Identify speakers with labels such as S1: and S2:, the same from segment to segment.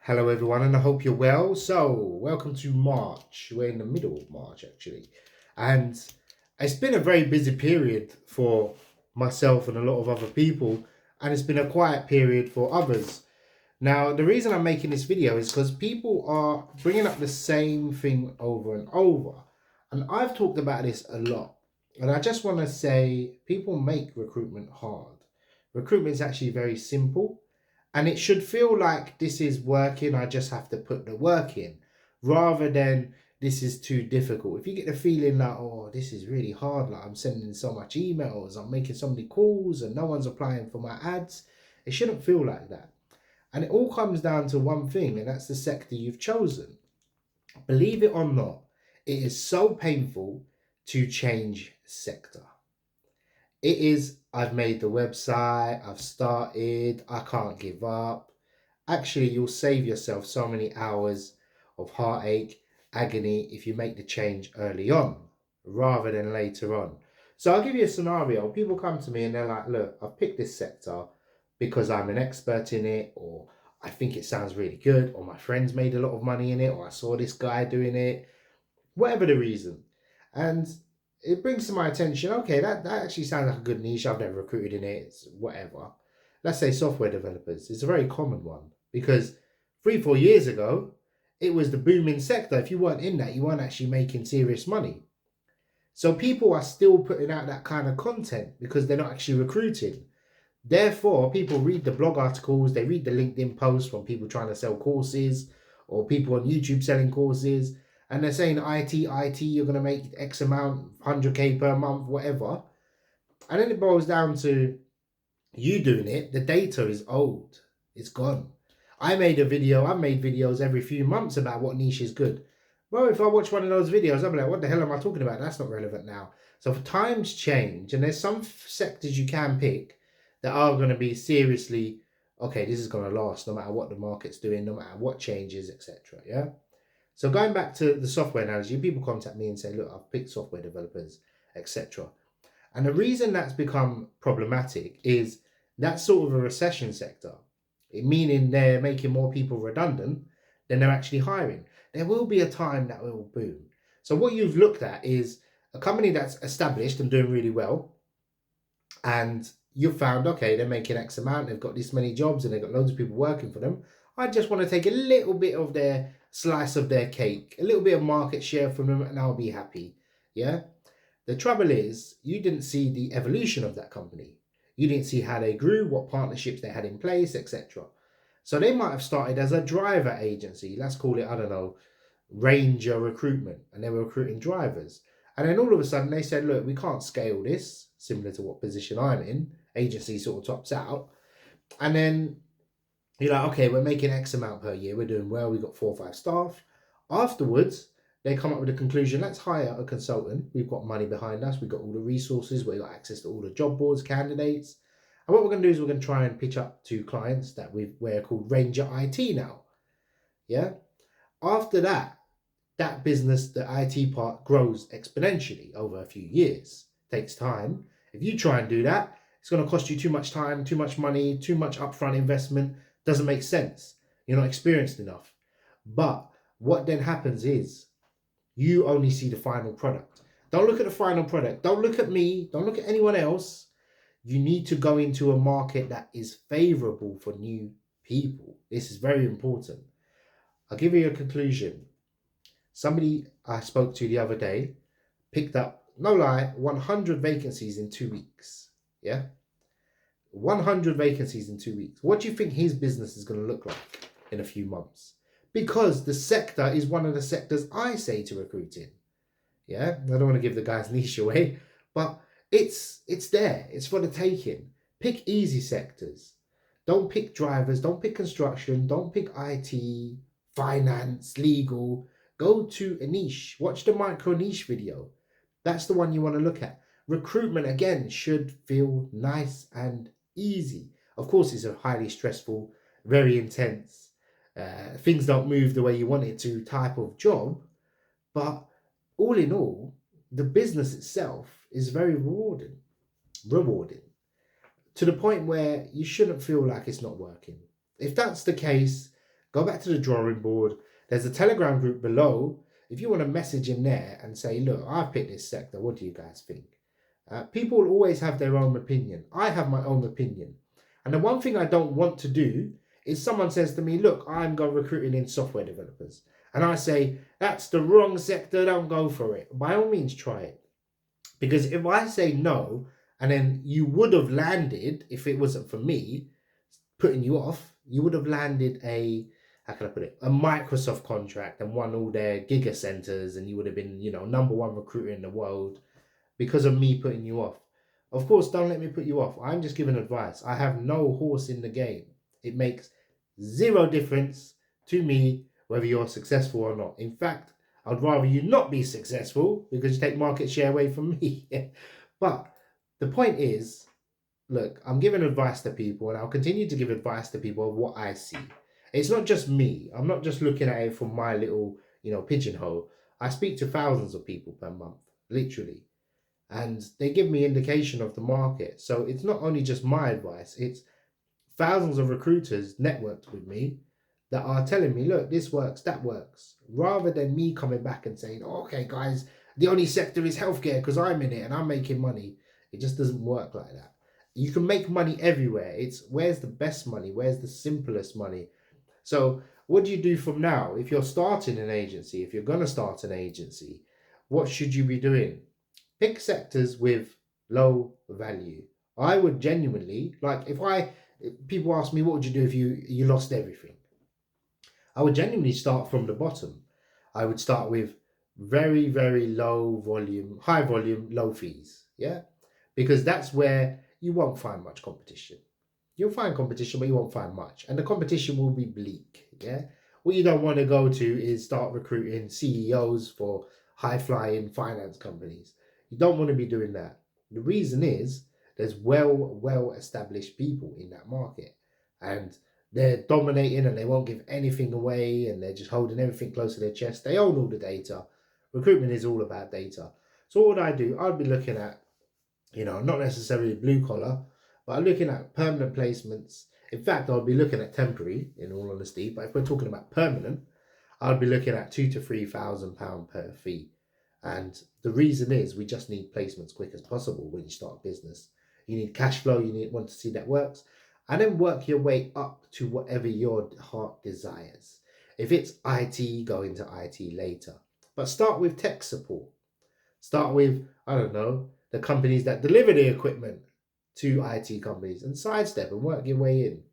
S1: Hello, everyone, and I hope you're well. So, welcome to March. We're in the middle of March, actually. And it's been a very busy period for myself and a lot of other people, and it's been a quiet period for others. Now, the reason I'm making this video is because people are bringing up the same thing over and over. And I've talked about this a lot. And I just want to say people make recruitment hard. Recruitment is actually very simple, and it should feel like this is working. I just have to put the work in rather than this is too difficult. If you get the feeling like, oh, this is really hard, like I'm sending so much emails, I'm making so many calls, and no one's applying for my ads, it shouldn't feel like that. And it all comes down to one thing, and that's the sector you've chosen. Believe it or not, it is so painful to change sector. It is, I've made the website, I've started, I can't give up. Actually, you'll save yourself so many hours of heartache, agony if you make the change early on rather than later on. So I'll give you a scenario. People come to me and they're like, look, I've picked this sector because I'm an expert in it, or I think it sounds really good, or my friends made a lot of money in it, or I saw this guy doing it, whatever the reason. And it brings to my attention, okay, that actually sounds like a good niche. I've never recruited in it, it's whatever. Let's say software developers. It's a very common one because 3, 4 years ago, it was the booming sector. If you weren't in that, you weren't actually making serious money. So people are still putting out that kind of content because they're not actually recruiting. Therefore, people read the blog articles, they read the LinkedIn posts from people trying to sell courses or people on YouTube selling courses, and they're saying IT, you're going to make X amount, 100K per month, whatever. And then it boils down to you doing it. The data is old, it's gone. I've made videos every few months about what niche is good. Well, if I watch one of those videos, I'm like, what the hell am I talking about? That's not relevant now. So times change, and there's some sectors you can pick that are going to be seriously, okay, this is going to last no matter what the market's doing, no matter what changes, etc. Yeah. So going back to the software analogy, people contact me and say, look, I've picked software developers, etc. And the reason that's become problematic is that's sort of a recession sector, meaning they're making more people redundant than they're actually hiring. There will be a time that will boom. So what you've looked at is a company that's established and doing really well, and you've found, okay, they're making X amount, they've got this many jobs and they've got loads of people working for them. I just want to take a little bit of their slice of their cake, a little bit of market share from them, and I'll be happy. Yeah. The trouble is, you didn't see the evolution of that company. You didn't see how they grew, what partnerships they had in place, etc. So they might have started as a driver agency. Let's call it, I don't know, Ranger Recruitment, and they were recruiting drivers. And then all of a sudden they said, look, we can't scale this, similar to what position I'm in. Agency sort of tops out. And then you're like, okay, we're making X amount per year. We're doing well. We've got 4 or 5 staff. Afterwards, they come up with a conclusion. Let's hire a consultant. We've got money behind us. We've got all the resources. We've got access to all the job boards, candidates. And what we're going to do is we're going to try and pitch up to clients that we're called Ranger IT now. Yeah. After that, that business, the IT part, grows exponentially over a few years. Takes time. If you try and do that, it's going to cost you too much time, too much money, too much upfront investment. Doesn't make sense. You're not experienced enough. But what then happens is you only see the final product. Don't look at the final product. Don't look at me. Don't look at anyone else. You need to go into a market that is favorable for new people. This is very important. I'll give you a conclusion. Somebody I spoke to the other day picked up, no lie, 100 vacancies in 2 weeks. Yeah? 100 vacancies in 2 weeks. What do you think his business is going to look like in a few months? Because the sector is one of the sectors I say to recruit in. Yeah, I don't want to give the guy's niche away, but it's there. It's for the taking. Pick easy sectors. Don't pick drivers. Don't pick construction. Don't pick IT, finance, legal. Go to a niche. Watch the micro niche video. That's the one you want to look at. Recruitment, again, should feel nice and easy. Of course, it's a highly stressful, very intense, things don't move the way you want it to type of job. But all in all, the business itself is very rewarding to the point where you shouldn't feel like it's not working. If that's the case, Go back to the drawing board. There's a Telegram group below. If you want to message in there and say, look, I've picked this sector. What do you guys think? People will always have their own opinion. I have my own opinion. And the one thing I don't want to do is someone says to me, look, I'm going recruiting in software developers. And I say, that's the wrong sector, don't go for it. By all means, try it. Because if I say no, and then you would have landed, if it wasn't for me putting you off, you would have landed how can I put it, a Microsoft contract and won all their giga centers, and you would have been, number one recruiter in the world because of me putting you off. Of course, don't let me put you off. I'm just giving advice. I have no horse in the game. It makes zero difference to me whether you're successful or not. In fact, I'd rather you not be successful because you take market share away from me. But the point is, look, I'm giving advice to people, and I'll continue to give advice to people of what I see. It's not just me. I'm not just looking at it from my little, pigeonhole. I speak to thousands of people per month, literally. And they give me indication of the market. So it's not only just my advice, it's thousands of recruiters networked with me that are telling me, look, this works, that works, rather than me coming back and saying, oh, okay, guys, the only sector is healthcare because I'm in it and I'm making money. It just doesn't work like that. You can make money everywhere. It's where's the best money? Where's the simplest money? So what do you do from now? If you're starting an agency, if you're going to start an agency, what should you be doing? Pick sectors with low value. I would genuinely, if people ask me, what would you do if you lost everything? I would genuinely start from the bottom. I would start with very, very low volume, high volume, low fees. Yeah. Because that's where you won't find much competition. You'll find competition, but you won't find much. And the competition will be bleak. Yeah. What you don't want to go to is start recruiting CEOs for high flying finance companies. You don't want to be doing that. The reason is there's well established people in that market, and they're dominating and they won't give anything away, and they're just holding everything close to their chest. They own all the data. Recruitment is all about data. So what would I do? I'd be looking at, not necessarily blue collar, but I'm looking at permanent placements. In fact, I'll be looking at temporary, in all honesty. But if we're talking about permanent, I'd be looking at £2,000 to £3,000 per fee. And the reason is we just need placements quick as possible when you start a business. You need cash flow, want to see that works, and then work your way up to whatever your heart desires. If it's IT, go into IT later. But start with tech support. Start with, I don't know, the companies that deliver the equipment to IT companies, and sidestep and work your way in.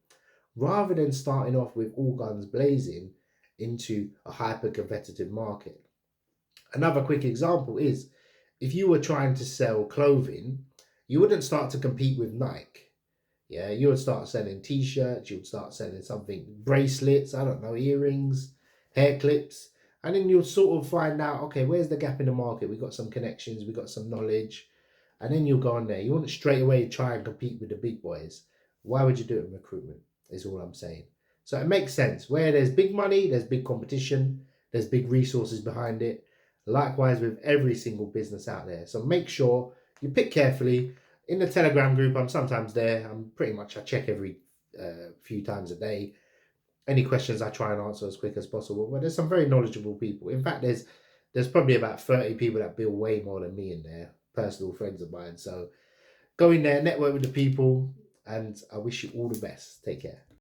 S1: Rather than starting off with all guns blazing into a hyper competitive market. Another quick example is if you were trying to sell clothing, you wouldn't start to compete with Nike. Yeah, you would start selling t-shirts, you would start selling something, bracelets, I don't know, earrings, hair clips, and then you'll sort of find out, okay, where's the gap in the market? We got some connections, we got some knowledge, and then you'll go on there. You want to straight away try and compete with the big boys. Why would you do it in recruitment, is all I'm saying. So it makes sense. Where there's big money, there's big competition, there's big resources behind it. Likewise with every single business out there. So make sure you pick carefully. In the Telegram group, I'm sometimes there. I check every few times a day. Any questions I try and answer as quick as possible. But there's some very knowledgeable people. In fact, there's probably about 30 people that bill way more than me in there, personal friends of mine. So go in there, network with the people, and I wish you all the best. Take care.